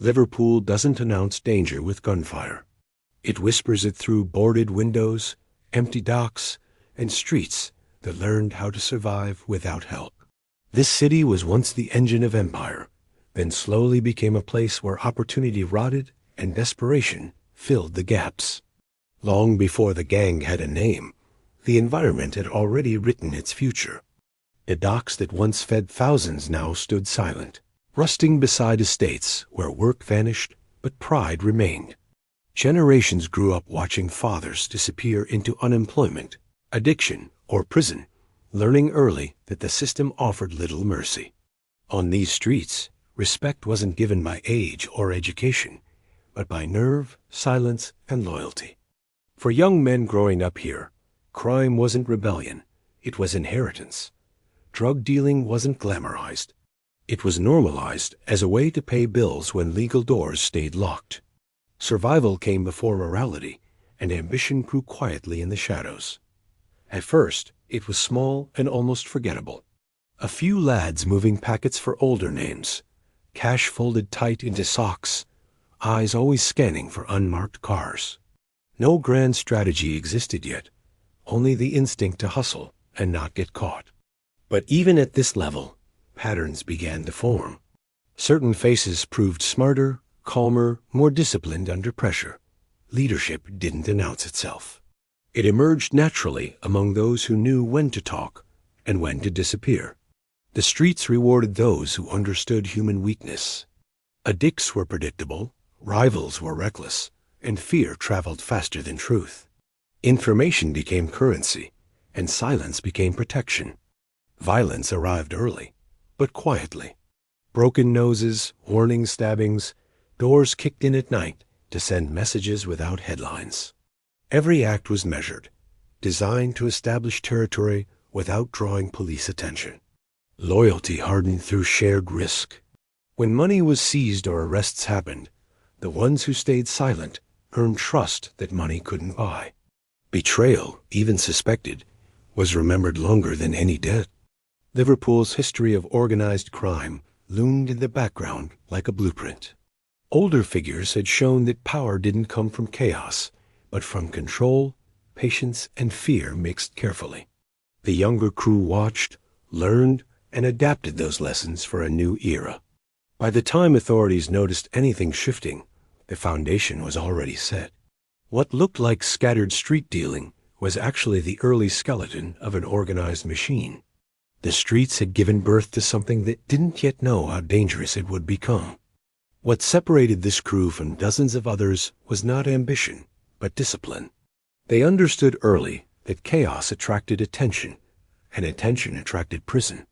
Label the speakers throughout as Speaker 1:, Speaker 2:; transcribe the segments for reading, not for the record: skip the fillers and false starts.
Speaker 1: Liverpool doesn't announce danger with gunfire. It whispers it through boarded windows, empty docks, and streets that learned how to survive without help. This city was once the engine of empire, then slowly became a place where opportunity rotted and desperation filled the gaps. Long before the gang had a name, the environment had already written its future. The docks that once fed thousands now stood silent, rusting beside estates where work vanished but pride remained. Generations grew up watching fathers disappear into unemployment, addiction, or prison, learning early that the system offered little mercy. On these streets, respect wasn't given by age or education, but by nerve, silence, and loyalty. For young men growing up here, crime wasn't rebellion, it was inheritance. Drug dealing wasn't glamorized. It was normalized as a way to pay bills when legal doors stayed locked. Survival came before morality, and ambition grew quietly in the shadows. At first, it was small and almost forgettable. A few lads moving packets for older names, cash folded tight into socks, eyes always scanning for unmarked cars. No grand strategy existed yet, only the instinct to hustle and not get caught. But even at this level, patterns began to form. Certain faces proved smarter, calmer, more disciplined under pressure. Leadership didn't announce itself. It emerged naturally among those who knew when to talk and when to disappear. The streets rewarded those who understood human weakness. Addicts were predictable, rivals were reckless, and fear traveled faster than truth. Information became currency, and silence became protection. Violence arrived early, but quietly. Broken noses, warning stabbings, doors kicked in at night to send messages without headlines. Every act was measured, designed to establish territory without drawing police attention. Loyalty hardened through shared risk. When money was seized or arrests happened, the ones who stayed silent earned trust that money couldn't buy. Betrayal, even suspected, was remembered longer than any debt. Liverpool's history of organized crime loomed in the background like a blueprint. Older figures had shown that power didn't come from chaos, but from control, patience, and fear mixed carefully. The younger crew watched, learned, and adapted those lessons for a new era. By the time authorities noticed anything shifting, the foundation was already set. What looked like scattered street dealing was actually the early skeleton of an organized machine. The streets had given birth to something that didn't yet know how dangerous it would become. What separated this crew from dozens of others was not ambition, but discipline. They understood early that chaos attracted attention, and attention attracted prison.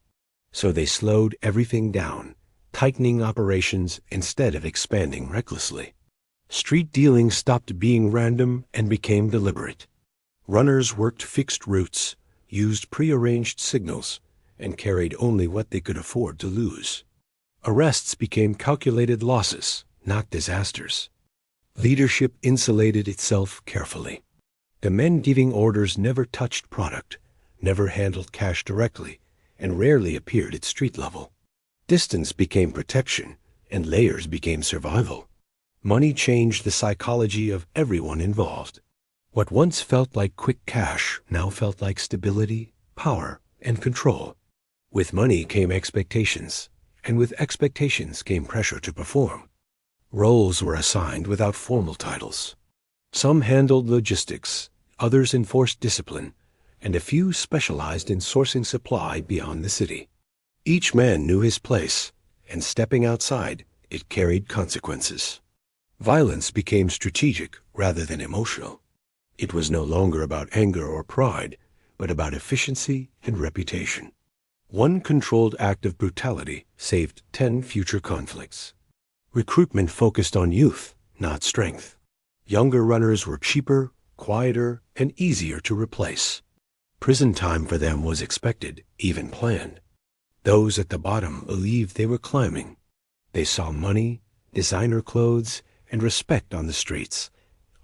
Speaker 1: So they slowed everything down, tightening operations instead of expanding recklessly. Street dealing stopped being random and became deliberate. Runners worked fixed routes, used prearranged signals, and carried only what they could afford to lose. Arrests became calculated losses, not disasters. Leadership insulated itself carefully. The men giving orders never touched product, never handled cash directly, and rarely appeared at street level. Distance became protection, and layers became survival. Money changed the psychology of everyone involved. What once felt like quick cash now felt like stability, power, and control. With money came expectations, and with expectations came pressure to perform. Roles were assigned without formal titles. Some handled logistics, others enforced discipline, and a few specialized in sourcing supply beyond the city. Each man knew his place, and stepping outside, it carried consequences. Violence became strategic rather than emotional. It was no longer about anger or pride, but about efficiency and reputation. One controlled act of brutality saved 10 future conflicts. Recruitment focused on youth, not strength. Younger runners were cheaper, quieter, and easier to replace. Prison time for them was expected, even planned. Those at the bottom believed they were climbing. They saw money, designer clothes, and respect on the streets,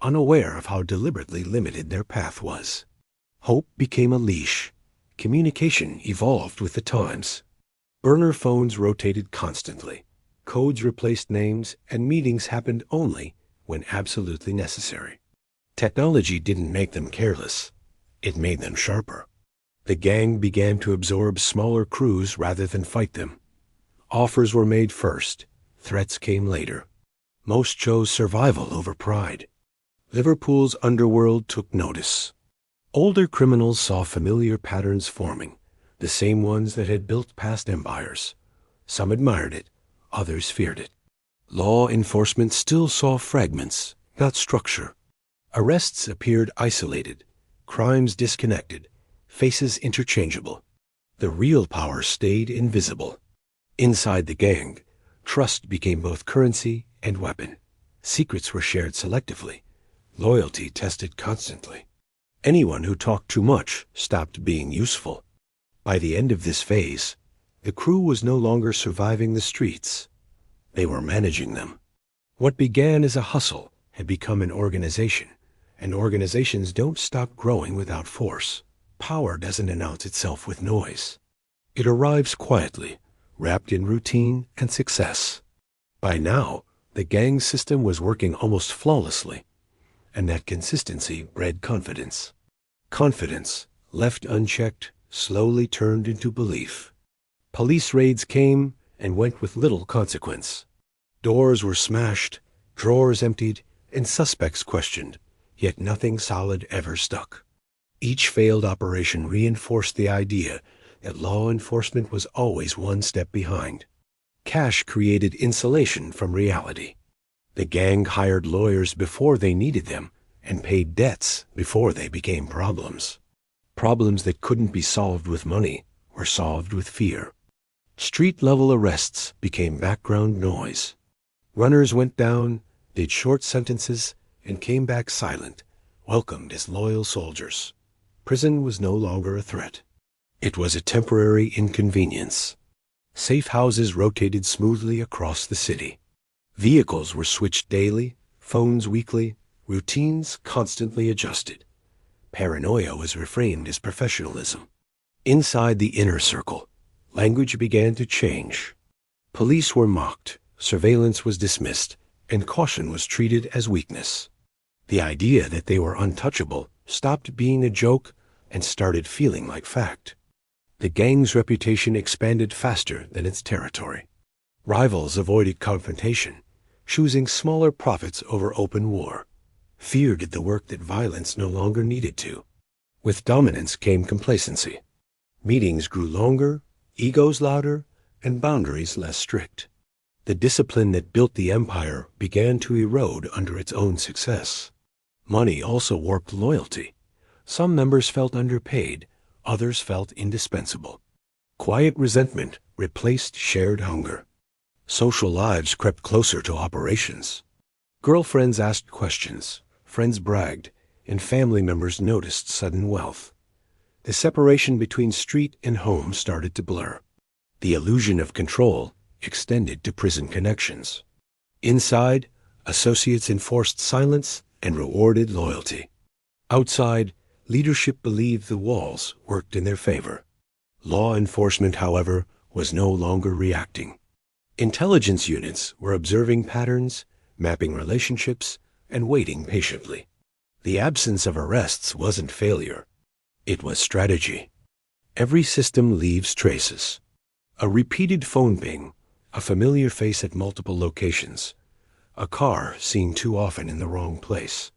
Speaker 1: unaware of how deliberately limited their path was. Hope became a leash. Communication evolved with the times. Burner phones rotated constantly. Codes replaced names, and meetings happened only when absolutely necessary. Technology didn't make them careless. It made them sharper. The gang began to absorb smaller crews rather than fight them. Offers were made first. Threats came later. Most chose survival over pride. Liverpool's Underworld took notice. Older criminals saw familiar patterns forming, the same ones that had built past empires. Some admired it, others feared it. Law enforcement still saw fragments, not structure. Arrests appeared isolated, crimes disconnected, faces interchangeable. The real power stayed invisible. Inside the gang, trust became both currency and weapon. Secrets were shared selectively. Loyalty tested constantly. Anyone who talked too much stopped being useful. By the end of this phase, the crew was no longer surviving the streets. They were managing them. What began as a hustle had become an organization, and organizations don't stop growing without force. Power doesn't announce itself with noise. It arrives quietly, wrapped in routine and success. By now, the gang system was working almost flawlessly, and that consistency bred confidence. Confidence, left unchecked, slowly turned into belief. Police raids came and went with little consequence. Doors were smashed, drawers emptied, and suspects questioned, yet nothing solid ever stuck. Each failed operation reinforced the idea that law enforcement was always one step behind. Cash created insulation from reality. The gang hired lawyers before they needed them and paid debts before they became problems. Problems that couldn't be solved with money were solved with fear. Street-level arrests became background noise. Runners went down, did short sentences, and came back silent, welcomed as loyal soldiers. Prison was no longer a threat. It was a temporary inconvenience. Safe houses rotated smoothly across the city. Vehicles were switched daily, phones weekly, routines constantly adjusted. Paranoia was reframed as professionalism. Inside the inner circle, language began to change. Police were mocked, surveillance was dismissed, and caution was treated as weakness. The idea that they were untouchable stopped being a joke and started feeling like fact. The gang's reputation expanded faster than its territory. Rivals avoided confrontation, choosing smaller profits over open war. Fear did the work that violence no longer needed to. With dominance came complacency. Meetings grew longer, egos louder, and boundaries less strict. The discipline that built the empire began to erode under its own success. Money also warped loyalty. Some members felt underpaid, others felt indispensable. Quiet resentment replaced shared hunger. Social lives crept closer to operations. Girlfriends asked questions, friends bragged, and family members noticed sudden wealth. The separation between street and home started to blur. The illusion of control extended to prison connections. Inside, associates enforced silence and rewarded loyalty. Outside, leadership believed the walls worked in their favor. Law enforcement, however, was no longer reacting. Intelligence units were observing patterns, mapping relationships, and waiting patiently. The absence of arrests wasn't failure. It was strategy. Every system leaves traces. A repeated phone ping, a familiar face at multiple locations, a car seen too often in the wrong place.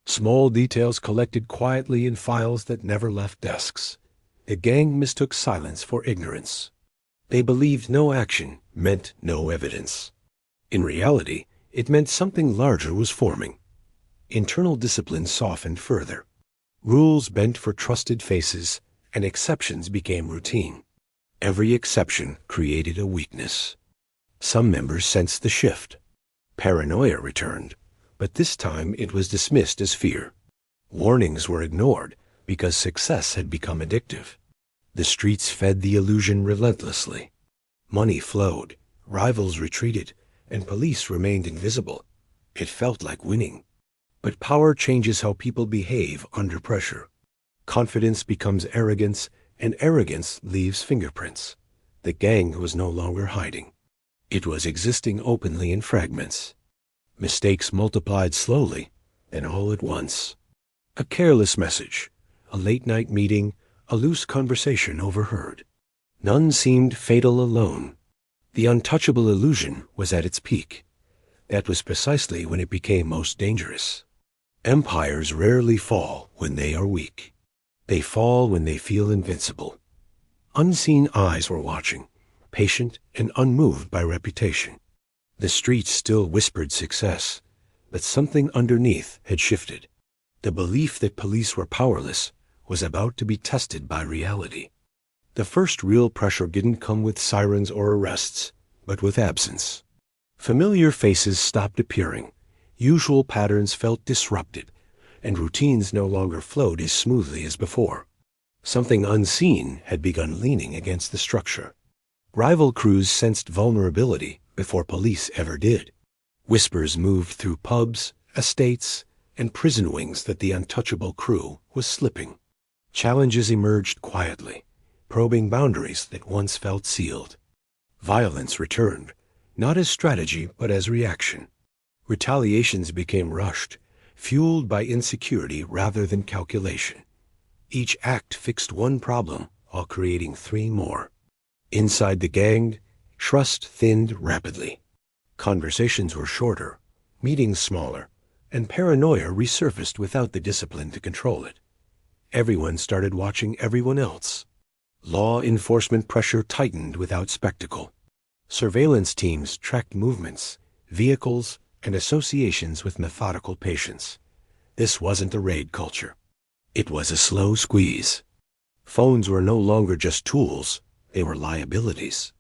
Speaker 1: Small details collected quietly in files that never left desks. The gang mistook silence for ignorance. They believed no action meant no evidence. In reality, it meant something larger was forming. Internal discipline softened further. Rules bent for trusted faces, and exceptions became routine. Every exception created a weakness. Some members sensed the shift. Paranoia returned, but this time it was dismissed as fear. Warnings were ignored because success had become addictive. The streets fed the illusion relentlessly. Money flowed, rivals retreated, and police remained invisible. It felt like winning. But power changes how people behave under pressure. Confidence becomes arrogance, and arrogance leaves fingerprints. The gang was no longer hiding. It was existing openly in fragments. Mistakes multiplied slowly, and all at once. A careless message, a late-night meeting, a loose conversation overheard. None seemed fatal alone. The untouchable illusion was at its peak. That was precisely when it became most dangerous. Empires rarely fall when they are weak. They fall when they feel invincible. Unseen eyes were watching, patient and unmoved by reputation. The streets still whispered success, but something underneath had shifted. The belief that police were powerless was about to be tested by reality. The first real pressure didn't come with sirens or arrests, but with absence. Familiar faces stopped appearing, usual patterns felt disrupted, and routines no longer flowed as smoothly as before. Something unseen had begun leaning against the structure. Rival crews sensed vulnerability before police ever did. Whispers moved through pubs, estates, and prison wings that the untouchable crew was slipping. Challenges emerged quietly, probing boundaries that once felt sealed. Violence returned, not as strategy but as reaction. Retaliations became rushed, fueled by insecurity rather than calculation. Each act fixed one problem while creating three more. Inside the gang, trust thinned rapidly. Conversations were shorter, meetings smaller, and paranoia resurfaced without the discipline to control it. Everyone started watching everyone else. Law enforcement pressure tightened without spectacle. Surveillance teams tracked movements, vehicles, and associations with methodical patience. This wasn't a raid culture. It was a slow squeeze. Phones were no longer just tools, they were liabilities.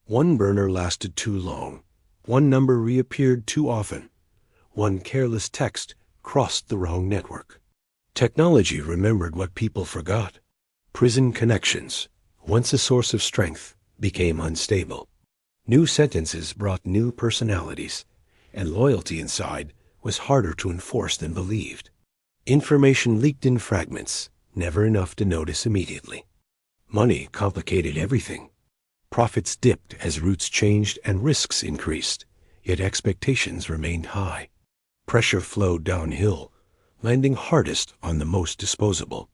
Speaker 1: One burner lasted too long. One number reappeared too often. One careless text crossed the wrong network. Technology remembered what people forgot. Prison connections, once a source of strength, became unstable. New sentences brought new personalities, and loyalty inside was harder to enforce than believed. Information leaked in fragments, never enough to notice immediately. Money complicated everything. Profits dipped as routes changed and risks increased, yet expectations remained high. Pressure flowed downhill, landing hardest on the most disposable.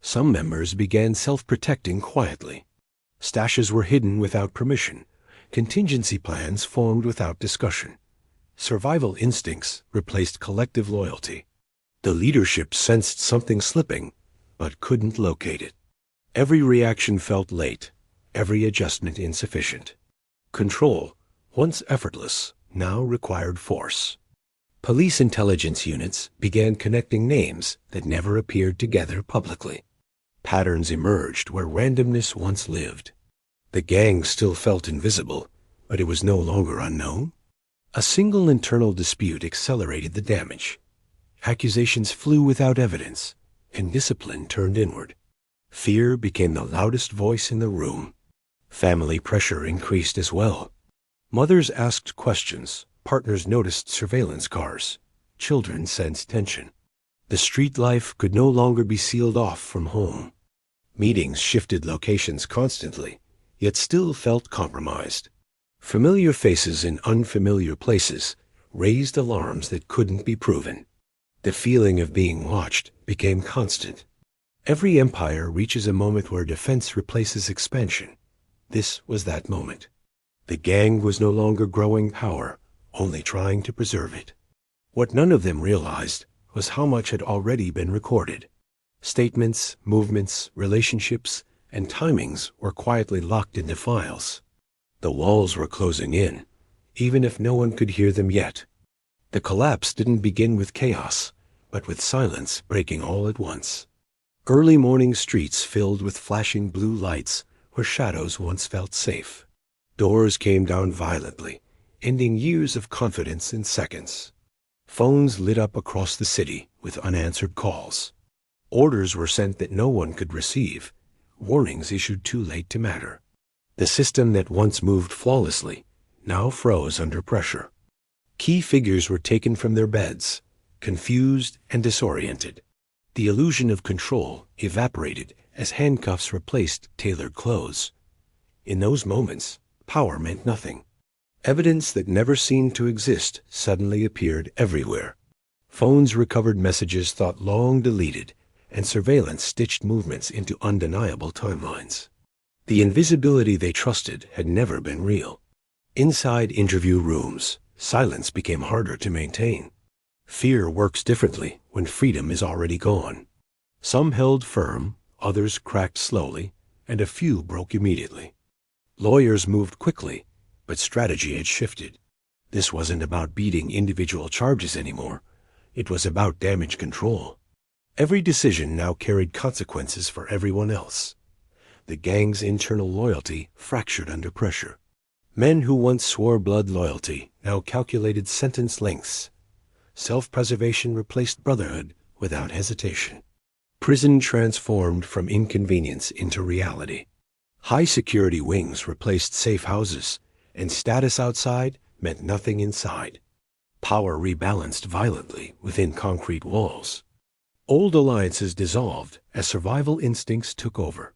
Speaker 1: Some members began self-protecting quietly. Stashes were hidden without permission. Contingency plans formed without discussion. Survival instincts replaced collective loyalty. The leadership sensed something slipping, but couldn't locate it. Every reaction felt late, every adjustment insufficient. Control, once effortless, now required force. Police intelligence units began connecting names that never appeared together publicly. Patterns emerged where randomness once lived. The gang still felt invisible, but it was no longer unknown. A single internal dispute accelerated the damage. Accusations flew without evidence, and discipline turned inward. Fear became the loudest voice in the room. Family pressure increased as well. Mothers asked questions, partners noticed surveillance cars, children sensed tension. The street life could no longer be sealed off from home. Meetings shifted locations constantly, yet still felt compromised. Familiar faces in unfamiliar places raised alarms that couldn't be proven. The feeling of being watched became constant. Every empire reaches a moment where defense replaces expansion. This was that moment. The gang was no longer growing power, only trying to preserve it. What none of them realized was how much had already been recorded. Statements, movements, relationships, and timings were quietly locked into files. The walls were closing in, even if no one could hear them yet. The collapse didn't begin with chaos, but with silence breaking all at once. Early morning streets filled with flashing blue lights where shadows once felt safe. Doors came down violently, ending years of confidence in seconds. Phones lit up across the city with unanswered calls. Orders were sent that no one could receive, warnings issued too late to matter. The system that once moved flawlessly now froze under pressure. Key figures were taken from their beds, confused and disoriented. The illusion of control evaporated as handcuffs replaced tailored clothes. In those moments, power meant nothing. Evidence that never seemed to exist suddenly appeared everywhere. Phones recovered messages thought long deleted, and surveillance stitched movements into undeniable timelines. The invisibility they trusted had never been real. Inside interview rooms, silence became harder to maintain. Fear works differently when freedom is already gone. Some held firm, others cracked slowly, and a few broke immediately. Lawyers moved quickly, but strategy had shifted. This wasn't about beating individual charges anymore. It was about damage control. Every decision now carried consequences for everyone else. The gang's internal loyalty fractured under pressure. Men who once swore blood loyalty now calculated sentence lengths. Self-preservation replaced brotherhood without hesitation. Prison transformed from inconvenience into reality. High-security wings replaced safe houses, and status outside meant nothing inside. Power rebalanced violently within concrete walls. Old alliances dissolved as survival instincts took over.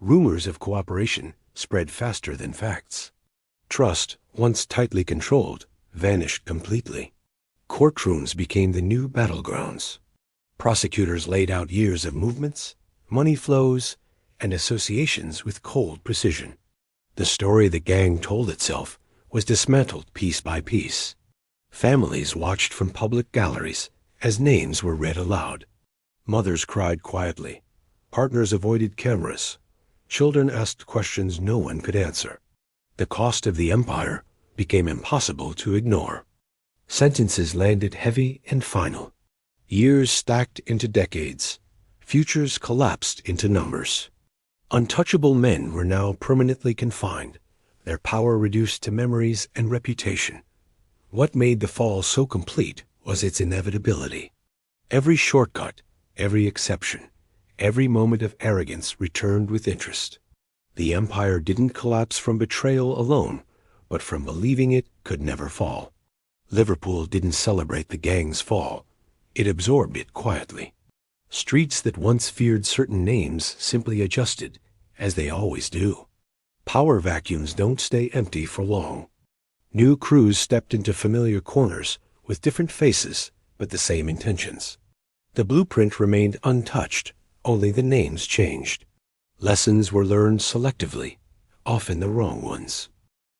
Speaker 1: Rumors of cooperation spread faster than facts. Trust, once tightly controlled, vanished completely. Courtrooms became the new battlegrounds. Prosecutors laid out years of movements, money flows, and associations with cold precision. The story the gang told itself was dismantled piece by piece. Families watched from public galleries as names were read aloud. Mothers cried quietly. Partners avoided cameras. Children asked questions no one could answer. The cost of the empire became impossible to ignore. Sentences landed heavy and final. Years stacked into decades. Futures collapsed into numbers. Untouchable men were now permanently confined, their power reduced to memories and reputation. What made the fall so complete was its inevitability. Every shortcut, every exception, every moment of arrogance returned with interest. The empire didn't collapse from betrayal alone, but from believing it could never fall. Liverpool didn't celebrate the gang's fall. It absorbed it quietly. Streets that once feared certain names simply adjusted, as they always do. Power vacuums don't stay empty for long. New crews stepped into familiar corners with different faces but the same intentions. The blueprint remained untouched, only the names changed. Lessons were learned selectively, often the wrong ones.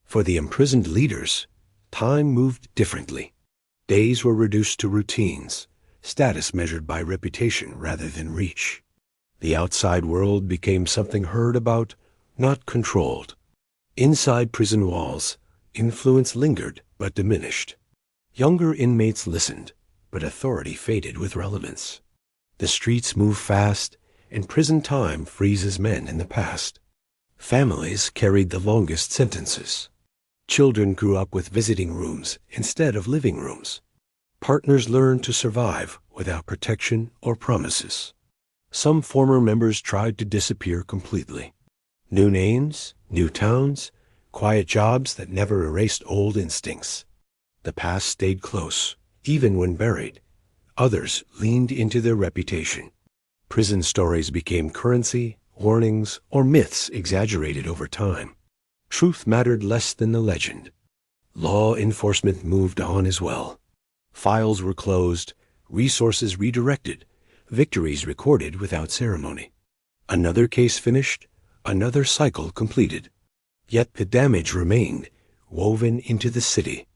Speaker 1: For the imprisoned leaders, time moved differently. Days were reduced to routines, status measured by reputation rather than reach. The outside world became something heard about, not controlled. Inside prison walls, influence lingered but diminished. Younger inmates listened, but authority faded with relevance. The streets move fast, and prison time freezes men in the past. Families carried the longest sentences. Children grew up with visiting rooms instead of living rooms. Partners learned to survive without protection or promises. Some former members tried to disappear completely. New names, new towns, quiet jobs that never erased old instincts. The past stayed close, even when buried. Others leaned into their reputation. Prison stories became currency, warnings, or myths exaggerated over time. Truth mattered less than the legend. Law enforcement moved on as well. Files were closed, resources redirected, victories recorded without ceremony. Another case finished, another cycle completed. Yet the damage remained, woven into the city.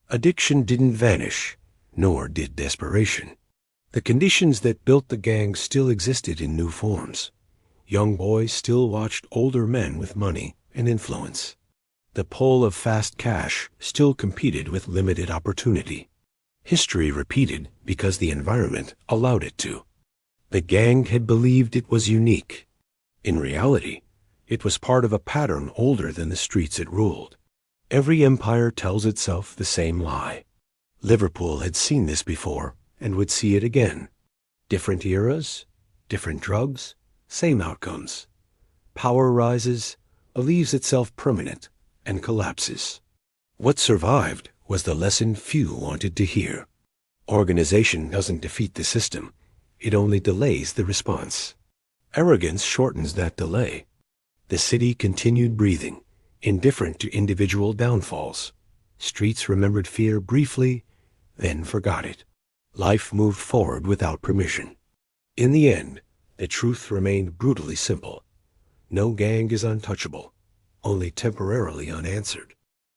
Speaker 1: Addiction didn't vanish, nor did desperation. The conditions that built the gang still existed in new forms. Young boys still watched older men with money and influence. The pull of fast cash still competed with limited opportunity. History repeated because the environment allowed it to. The gang had believed it was unique. In reality, it was part of a pattern older than the streets it ruled. Every empire tells itself the same lie. Liverpool had seen this before and would see it again. Different eras, different drugs, same outcomes. Power rises, believes itself permanent, and collapses. What survived was the lesson few wanted to hear. Organization doesn't defeat the system. It only delays the response. Arrogance shortens that delay. The city continued breathing, indifferent to individual downfalls. Streets remembered fear briefly, then forgot it. Life moved forward without permission. In the end, the truth remained brutally simple. No gang is untouchable, only temporarily unanswered.